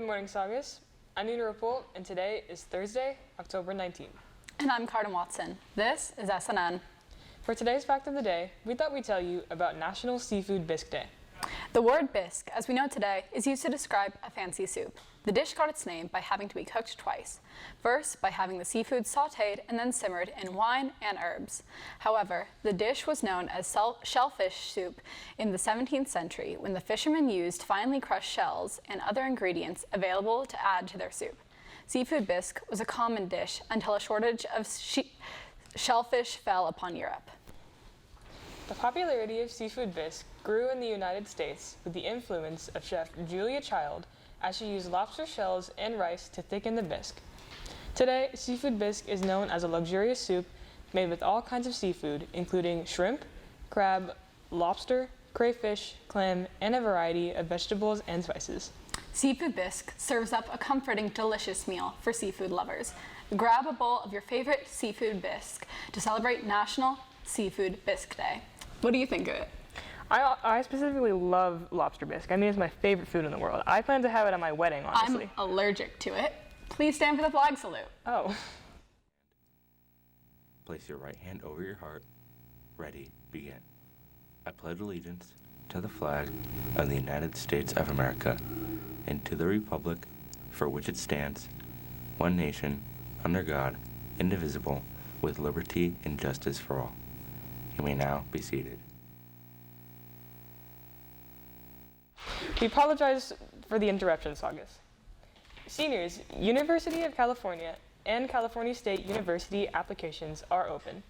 morning, Sagas. I'm Ripoll, and today is Thursday, October 19th. And I'm Cardan Watson. This is SNN. For today's fact of the day, we thought we'd tell you about National Seafood Bisque Day. The word bisque, as we know today, is used to describe a fancy soup. The dish got its name by having to be cooked twice. First, by having the seafood sautéed and then simmered in wine and herbs. However, the dish was known as shellfish soup in the 17th century when the fishermen used finely crushed shells and other ingredients available to add to their soup. Seafood bisque was a common dish until a shortage of shellfish fell upon Europe. The popularity of seafood bisque grew in the United States with the influence of Chef Julia Child as she used lobster shells and rice to thicken the bisque. Today, seafood bisque is known as a luxurious soup made with all kinds of seafood, including shrimp, crab, lobster, crayfish, clam, and a variety of vegetables and spices. Seafood bisque serves up a comforting, delicious meal for seafood lovers. Grab a bowl of your favorite seafood bisque to celebrate National Seafood Bisque Day. What do you think of it? I specifically love lobster bisque. I mean, it's my favorite food in the world. I plan to have it at my wedding, honestly. I'm allergic to it. Please stand for the flag salute. Oh. Place your right hand over your heart. Ready, begin. I pledge allegiance to the flag of the United States of America and to the republic for which it stands, one nation, under God, indivisible, with liberty and justice for all. You may now be seated. We apologize for the interruption, Sagas. Seniors, University of California and California State University applications are open.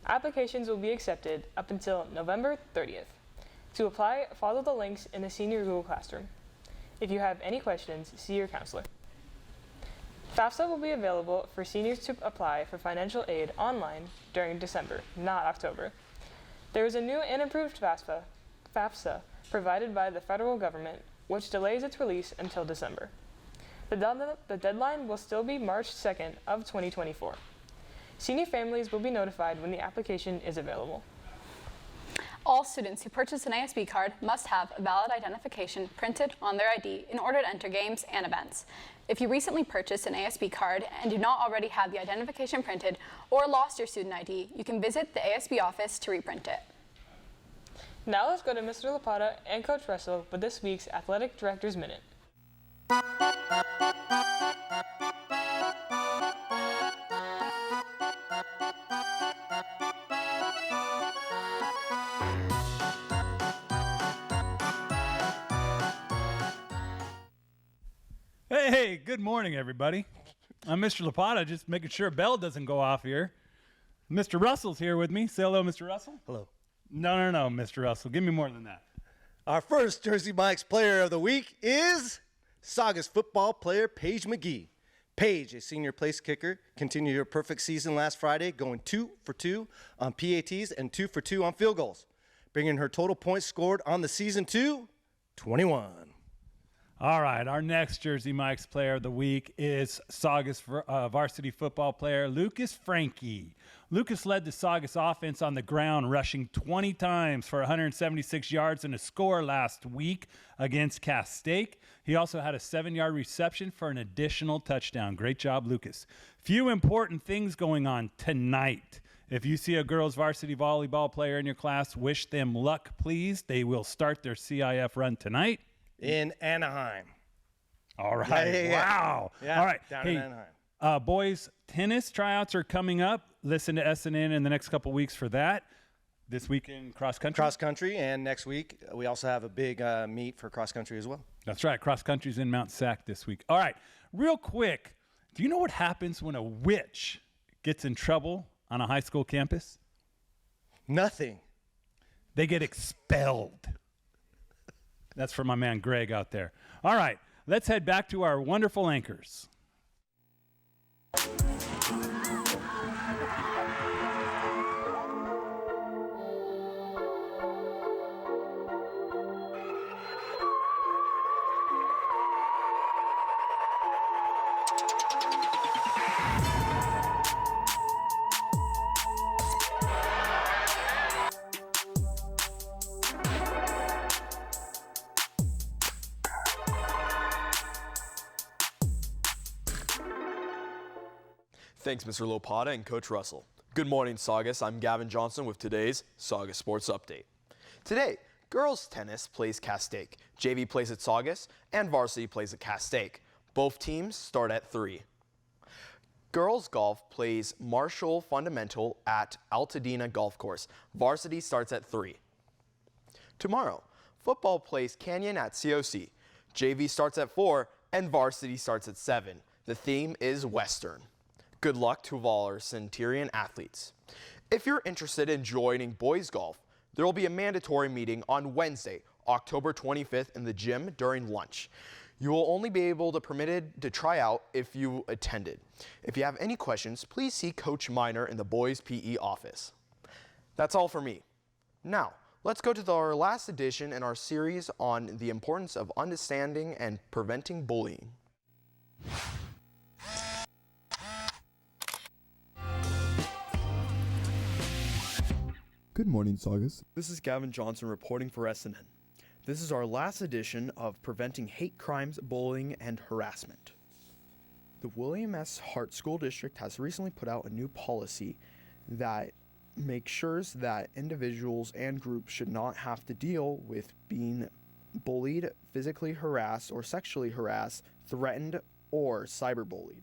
Applications will be accepted up until November 30th. To apply, follow the links in the senior Google Classroom. If you have any questions, see your counselor. FAFSA will be available for seniors to apply for financial aid online during December, not October. There is a new and improved FAFSA provided by the federal government, which delays its release until December. The deadline will still be March 2nd of 2024. Senior families will be notified when the application is available. All students who purchase an ASB card must have a valid identification printed on their ID in order to enter games and events. If you recently purchased an ASB card and do not already have the identification printed or lost your student ID, you can visit the ASB office to reprint it. Now let's go to Mr. Lapata and Coach Russell with this week's Athletic Director's Minute. Hey, good morning, everybody. I'm Mr. Lapata, just making sure a bell doesn't go off here. Mr. Russell's here with me. Say hello, Mr. Russell. Hello. No, Mr. Russell. Give me more than that. Our first Jersey Mike's player of the week is Saugus football player Paige McGee. Paige, a senior place kicker, continued her perfect season last Friday, going 2 for 2 on PATs and 2 for 2 on field goals, bringing her total points scored on the season to 21. All right, our next Jersey Mike's player of the week is Saugus varsity football player Lucas Frankie. Lucas led the Saugus offense on the ground, rushing 20 times for 176 yards and a score last week against Castaic. He also had a 7-yard reception for an additional touchdown. Great job, Lucas. Few important things going on tonight. If you see a girls varsity volleyball player in your class, wish them luck, please. They will start their CIF run tonight. In Anaheim. All right. Yeah. Wow. Yeah, all right. down in Anaheim. Boys tennis tryouts are coming up. Listen to SNN in the next couple weeks for that. This weekend, cross country. Cross country, and next week we also have a big meet for cross country as well. That's right. Cross country's in Mount Sac this week. All right. Real quick, do you know what happens when a witch gets in trouble on a high school campus? Nothing. They get expelled. That's for my man Greg out there. All right, let's head back to our wonderful anchors. Thanks, Mr. Lopata and Coach Russell. Good morning, Saugus. I'm Gavin Johnson with today's Saugus Sports Update. Today, girls tennis plays Castaic, JV plays at Saugus, and varsity plays at Castaic. Both teams start at 3. Girls golf plays Marshall Fundamental at Altadena Golf Course. Varsity starts at 3. Tomorrow, football plays Canyon at COC. JV starts at 4 and varsity starts at 7. The theme is Western. Good luck to all our Centurion athletes. If you're interested in joining boys golf, there will be a mandatory meeting on Wednesday, October 25th in the gym during lunch. You will only be able to permitted to try out if you attended. If you have any questions, please see Coach Miner in the boys PE office. That's all for me. Now, let's go to our last edition in our series on the importance of understanding and preventing bullying. Good morning, Saugus. This is Gavin Johnson reporting for SNN. This is our last edition of Preventing Hate Crimes, Bullying, and Harassment. The William S. Hart School District has recently put out a new policy that makes sure that individuals and groups should not have to deal with being bullied, physically harassed, or sexually harassed, threatened, or cyberbullied.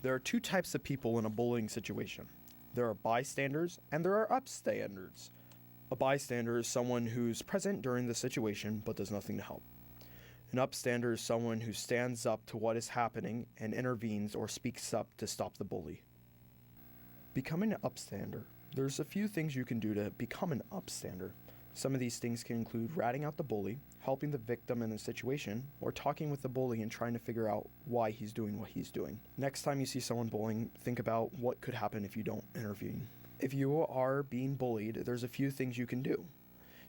There are 2 types of people in a bullying situation. There are bystanders and there are upstanders. A bystander is someone who's present during the situation but does nothing to help. An upstander is someone who stands up to what is happening and intervenes or speaks up to stop the bully. Becoming an upstander. There's a few things you can do to become an upstander. Some of these things can include ratting out the bully, helping the victim in the situation, or talking with the bully and trying to figure out why he's doing what he's doing. Next time you see someone bullying, think about what could happen if you don't intervene. If you are being bullied, there's a few things you can do.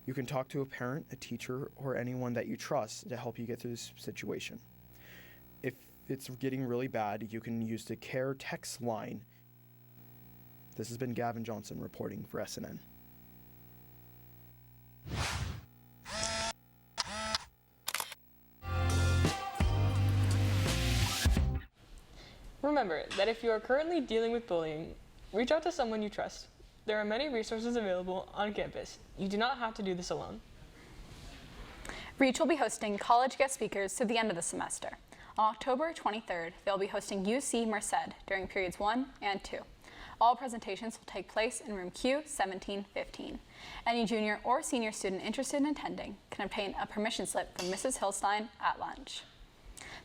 You can talk to a parent, a teacher, or anyone that you trust to help you get through this situation. If it's getting really bad, you can use the CARE text line. This has been Gavin Johnson reporting for SNN. Remember that if you are currently dealing with bullying, reach out to someone you trust. There are many resources available on campus. You do not have to do this alone. Reach will be hosting college guest speakers to the end of the semester. On October 23rd, they'll be hosting UC Merced during periods 1 and 2. All presentations will take place in room Q1715. Any junior or senior student interested in attending can obtain a permission slip from Mrs. Hillstein at lunch.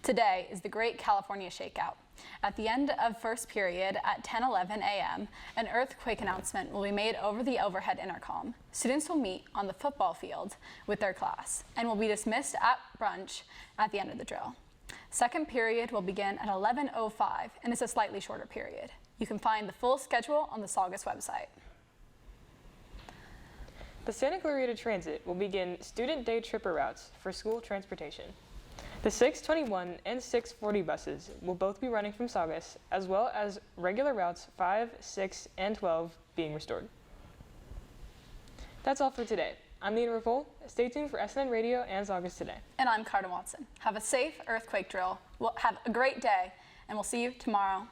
Today is the Great California Shakeout. At the end of first period at 10:11 a.m., an earthquake announcement will be made over the overhead intercom. Students will meet on the football field with their class and will be dismissed at brunch at the end of the drill. Second period will begin at 11:05 and is a slightly shorter period. You can find the full schedule on the Saugus website. The Santa Clarita Transit will begin student day tripper routes for school transportation. The 621 and 640 buses will both be running from Saugus, as well as regular routes 5, 6, and 12 being restored. That's all for today. I'm Nina Ripoll. Stay tuned for SNN Radio and Saugus Today. And I'm Cardan Watson. Have a safe earthquake drill. Have a great day, and we'll see you tomorrow